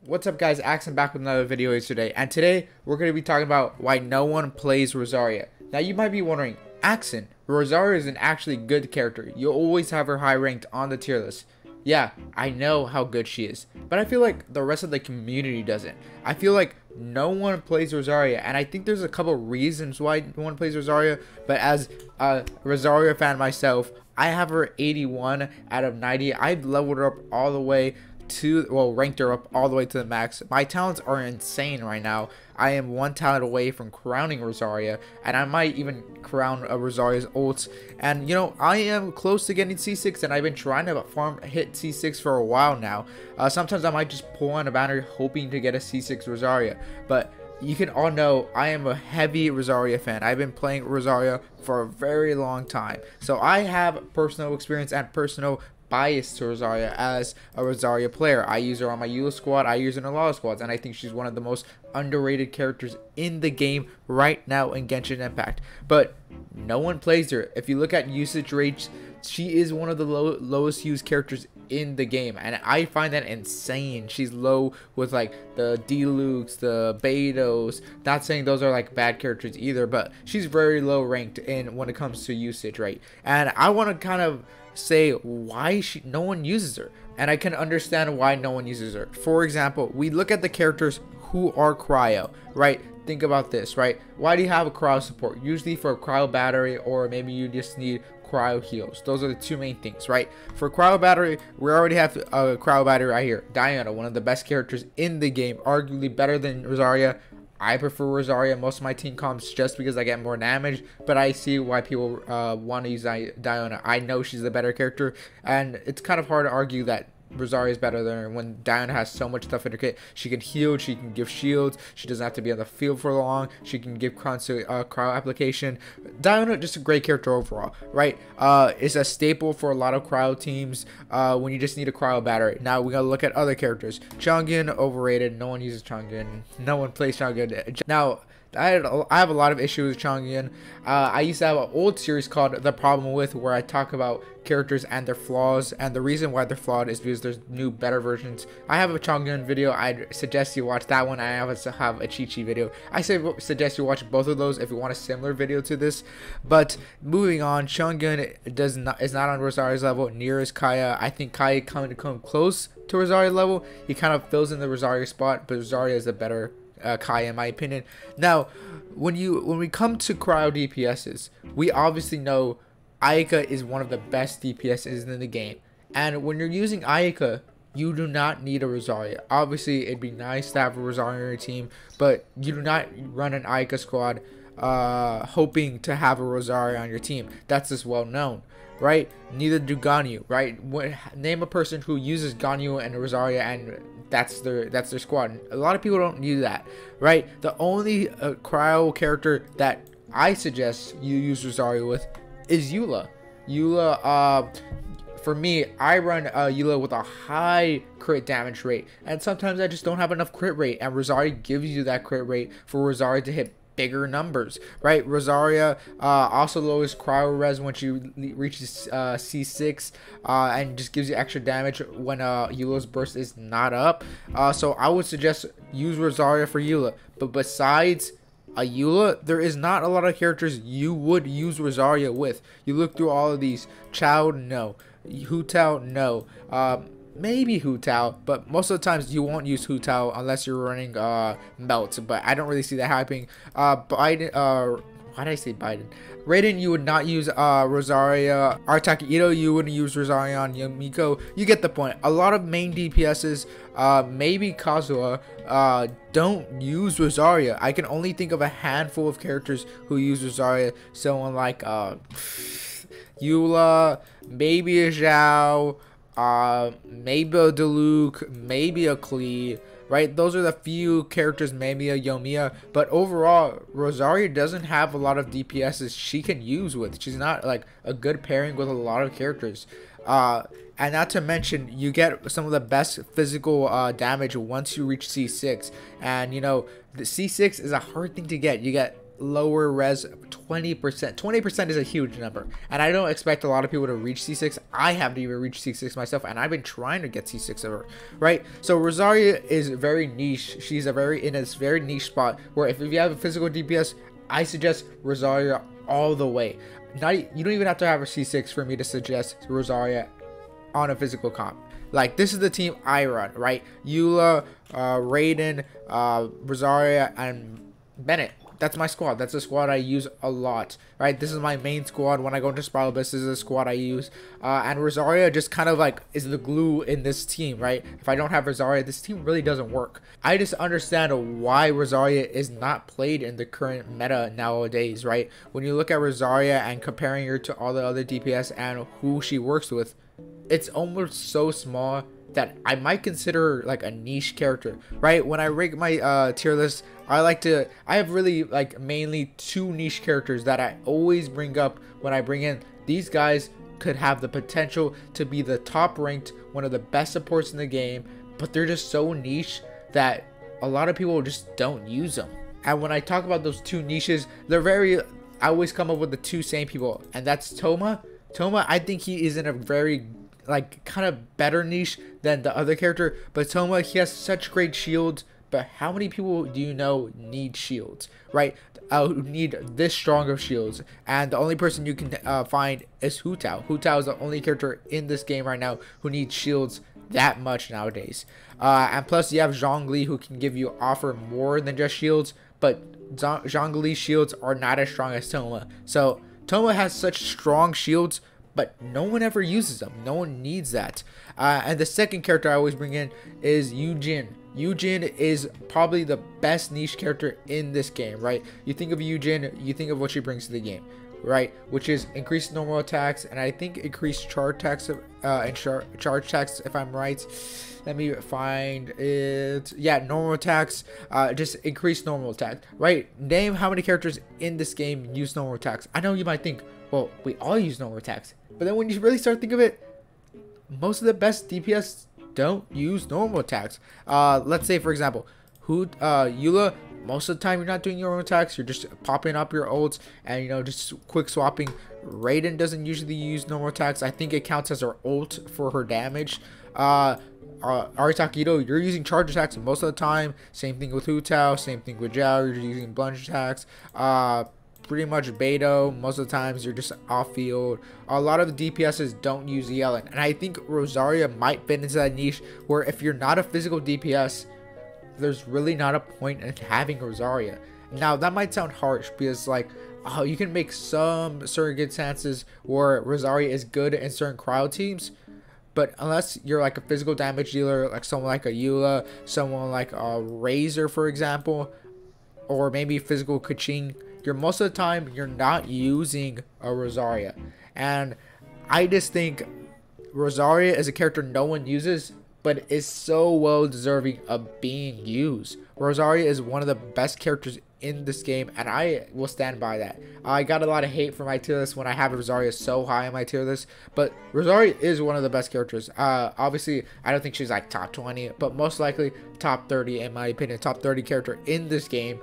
What's up, guys? Axon back with another video here today, and today we're going to be talking about why no one plays Rosaria. Now you might be wondering, Axon, Rosaria is an actually good character. You'll always have her high ranked on the tier list. Yeah, I know how good she is, but I feel like the rest of the community doesn't. I feel like no one plays Rosaria, and I think there's a couple reasons why no one plays Rosaria, but as a Rosaria fan myself, I have her 81 out of 90. I've leveled her up all the way to, well, ranked her up all the way to the max. My talents are insane right now. I am one talent away from crowning Rosaria, and I might even crown a Rosaria's ult. And you know, I am close to getting C6, and I've been trying to hit C6 for a while now. Sometimes I might just pull on a banner hoping to get a C6 Rosaria, but you can all know I am a heavy Rosaria fan. I've been playing Rosaria for a very long time, so I have personal experience and personal bias to Rosaria as a Rosaria player. I use her on my Eula squad, I use her in a lot of squads, and I think she's one of the most underrated characters in the game right now in Genshin Impact. But no one plays her. If you look at usage rates, she is one of the lowest used characters in the game, and I find that insane. She's low with like the Delukes, the Betos. Not saying those are like bad characters either, but she's very low ranked in when it comes to usage rate. And I want to kind of say why no one uses her, and I can understand why no one uses her. For example, we look at the characters who are cryo, right? Think about this, right? Why do you have a cryo support? Usually for a cryo battery, or maybe you just need cryo heals. Those are the two main things, right? For cryo battery, we already have a cryo battery right here. Diana, one of the best characters in the game, arguably better than Rosaria. I prefer Rosaria most of my team comps just because I get more damage, but I see why people want to use Diana. I know she's the better character, and it's kind of hard to argue that Rosaria is better than her when Diana has so much stuff in her kit. She can heal, she can give shields, she doesn't have to be on the field for long, she can give constant cryo application. Diana, just a great character overall, right? It's a staple for a lot of cryo teams when you just need a cryo battery. Now we gotta look at other characters. Chang'e, overrated. No one uses Chang'e. No one plays Chang'e. Now, I have a lot of issues with Chang'e. I used to have an old series called The Problem With, where I talk about characters and their flaws, and the reason why they're flawed is because there's new, better versions. I have a Chang'e video. I'd suggest you watch that one. I also have a Chi-Chi video. I suggest you watch both of those if you want a similar video to this. But moving on, Chang'e is not on Rosaria's level, near as Kaya. I think Kaya coming to come close to Rosaria level. He kind of fills in the Rosaria spot, but Rosaria is a better Kaya in my opinion. Now, when we come to cryo DPSs, we obviously know Ayaka is one of the best DPSs in the game, and when you're using Ayaka, you do not need a Rosaria. Obviously, it'd be nice to have a Rosaria on your team, but you do not run an Ayaka squad hoping to have a Rosaria on your team. That's just well known, right? Neither do Ganyu, right? Name a person who uses Ganyu and Rosaria and that's their squad. A lot of people don't do that, right? The only cryo character that I suggest you use Rosaria with is Eula. For me, I run Eula with a high crit damage rate, and sometimes I just don't have enough crit rate, and Rosaria gives you that crit rate for Rosaria to hit bigger numbers, right? Rosaria also lowers cryo res when she reaches C6 and just gives you extra damage when Eula's burst is not up. So I would suggest use Rosaria for Eula. But besides Eula, there is not a lot of characters you would use Rosaria with. You look through all of these. Chao, no. Hu Tao, no. Maybe Hu Tao, but most of the times you won't use Hu Tao unless you're running Melt, but I don't really see that happening. Biden, why did I say Biden? Raiden, you would not use Rosaria. Artaki Ito, you wouldn't use Rosaria on Yumiko. You get the point. A lot of main DPSs, maybe Kazuha, don't use Rosaria. I can only think of a handful of characters who use Rosaria. Someone like Eula, maybe a Zhao, maybe a Diluc, maybe a Klee, right? Those are the few characters, maybe a Yoimiya, but overall, Rosaria doesn't have a lot of DPSs she can use with. She's not like a good pairing with a lot of characters. And not to mention, you get some of the best physical damage once you reach C6. And you know, the C6 is a hard thing to get. You get lower res 20%. 20% is a huge number, and I don't expect a lot of people to reach C6. I haven't even reached C6 myself, and I've been trying to get C6 of her, right? So Rosaria is very niche. She's in a very niche spot where if you have a physical DPS, I suggest Rosaria all the way. You don't even have to have a C6 for me to suggest Rosaria on a physical comp. Like, this is the team I run, right? Eula, Raiden, Rosaria, and Bennett. That's my squad. That's a squad I use a lot, right? This is my main squad. When I go into Spiral Abyss, this is a squad I use. And Rosaria just kind of like is the glue in this team, right? If I don't have Rosaria, this team really doesn't work. I just understand why Rosaria is not played in the current meta nowadays, right? When you look at Rosaria and comparing her to all the other DPS and who she works with, it's almost so small that I might consider her like a niche character, right? When I rank my tier list, I have really like mainly 2 niche characters that I always bring up when I bring in. These guys could have the potential to be the top ranked, one of the best supports in the game, but they're just so niche that a lot of people just don't use them. And when I talk about those 2 niches, I always come up with the 2 same people, and that's Thoma. I think he is in a very like kind of better niche than the other character, but Thoma, he has such great shields. But how many people do you know need shields, right? Who need this strong of shields? And the only person you can find is Hu Tao. Hu Tao is the only character in this game right now who needs shields that much nowadays. And plus you have Zhongli, who can offer more than just shields, but Zhongli's shields are not as strong as Thoma. So Thoma has such strong shields, but no one ever uses them. No one needs that. And the second character I always bring in is Yujin. Yujin is probably the best niche character in this game, right? You think of Yujin, you think of what she brings to the game, right? Which is increased normal attacks, and I think increased charge attacks charge attacks, if I'm right. Let me find it. Yeah, normal attacks, just increased normal attack, right? Name how many characters in this game use normal attacks. I know you might think, well, we all use normal attacks, but then when you really start thinking of it, most of the best DPS don't use normal attacks. Let's say, for example, Eula, most of the time you're not doing your own attacks, you're just popping up your ults and, you know, just quick swapping. Raiden doesn't usually use normal attacks. I think it counts as her ult for her damage. Aritakido, you're using charge attacks most of the time. Same thing with Hu Tao, same thing with Zhao, you're using plunge attacks. Pretty much Beidou, most of the times you're just off field. A lot of the DPSs don't use Yellen, and I think Rosaria might fit into that niche where if you're not a physical DPS, there's really not a point in having Rosaria. Now that might sound harsh because like, oh, you can make some surrogate chances where Rosaria is good in certain cryo teams, but unless you're like a physical damage dealer, like someone like a Eula, someone like a Razor, for example, or maybe physical Kaching, most of the time you're not using a Rosaria. And I just think Rosaria is a character no one uses, but is so well deserving of being used. Rosaria is one of the best characters in this game, and I will stand by that. I got a lot of hate for my tier list when I have Rosaria so high on my tier list, but Rosaria is one of the best characters. Obviously I don't think she's like top 20, but most likely top 30 in my opinion, top 30 character in this game.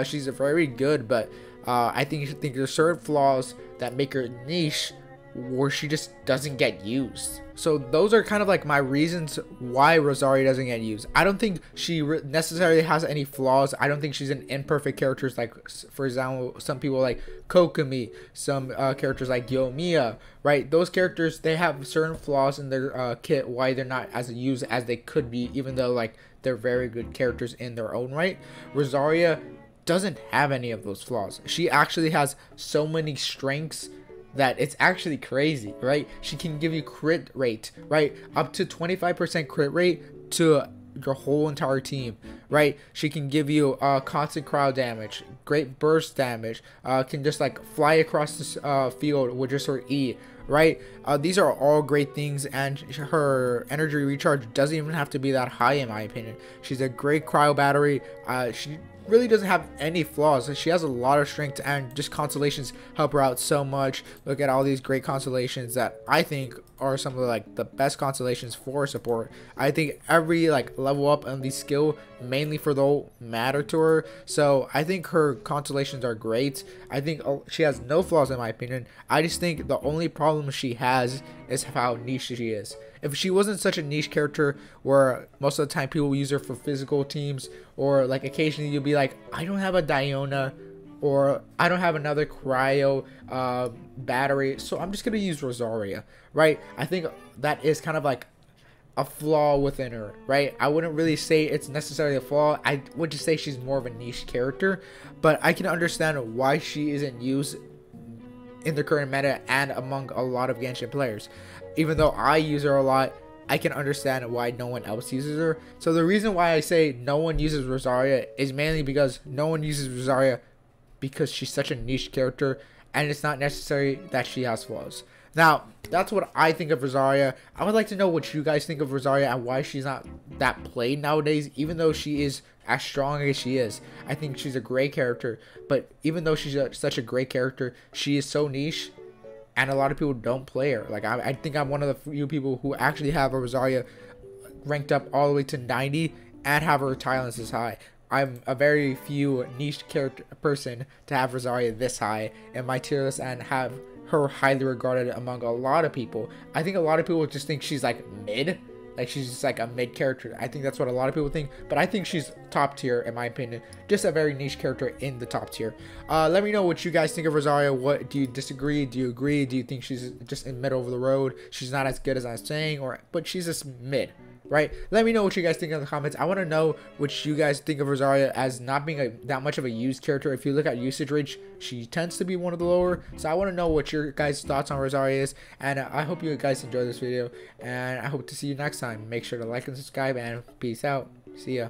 She's very good, but I think there's certain flaws that make her niche where she just doesn't get used. So those are kind of like my reasons why Rosaria doesn't get used. I don't think she necessarily has any flaws. I don't think she's an imperfect character, like for example some people like Kokomi, some characters like Yoimiya, right? Those characters, they have certain flaws in their kit why they're not as used as they could be, even though like they're very good characters in their own right. Rosaria doesn't have any of those flaws. She actually has so many strengths that it's actually crazy, right? She can give you crit rate, right? Up to 25% crit rate to your whole entire team, right? She can give you constant crowd damage, great burst damage, can just like fly across this field with just her E, right? These are all great things, and her energy recharge doesn't even have to be that high in my opinion. She's a great cryo battery. really doesn't have any flaws. She has a lot of strength, and just constellations help her out so much. Look at all these great constellations that I think are some of like the best constellations for support. I think every like level up on the skill mainly for the whole matter to her. So I think her constellations are great. I think she has no flaws in my opinion. I just think the only problem she has is how niche she is. If she wasn't such a niche character where most of the time people use her for physical teams, or like occasionally you'll be like, I don't have a Diona, or I don't have another cryo battery, so I'm just gonna use Rosaria, right? I think that is kind of like a flaw within her, right? I wouldn't really say it's necessarily a flaw. I would just say she's more of a niche character, but I can understand why she isn't used in the current meta and among a lot of Genshin players. Even though I use her a lot, I can understand why no one else uses her. So the reason why I say no one uses Rosaria is mainly because no one uses Rosaria because she's such a niche character, and it's not necessary that she has flaws. Now, that's what I think of Rosaria. I would like to know what you guys think of Rosaria and why she's not that played nowadays, even though she is as strong as she is. I think she's a great character, but even though she's such a great character, she is so niche, and a lot of people don't play her. Like, I think I'm one of the few people who actually have a Rosaria ranked up all the way to 90 and have her talents this high. I'm a very few niche character person to have Rosaria this high in my tier list and have her highly regarded among a lot of people. I think a lot of people just think she's like mid, like she's just like a mid character. I think that's what a lot of people think, but I think she's top tier in my opinion. Just a very niche character in the top tier. Let me know what you guys think of Rosaria. What do you disagree? Do you agree? Do you think she's just in middle of the road? She's not as good as I'm saying, but she's just mid, right? Let me know what you guys think in the comments. I want to know what you guys think of Rosaria as not being that much of a used character. If you look at usage rate, she tends to be one of the lower. So I want to know what your guys' thoughts on Rosaria is. And I hope you guys enjoyed this video. And I hope to see you next time. Make sure to like and subscribe. And peace out. See ya.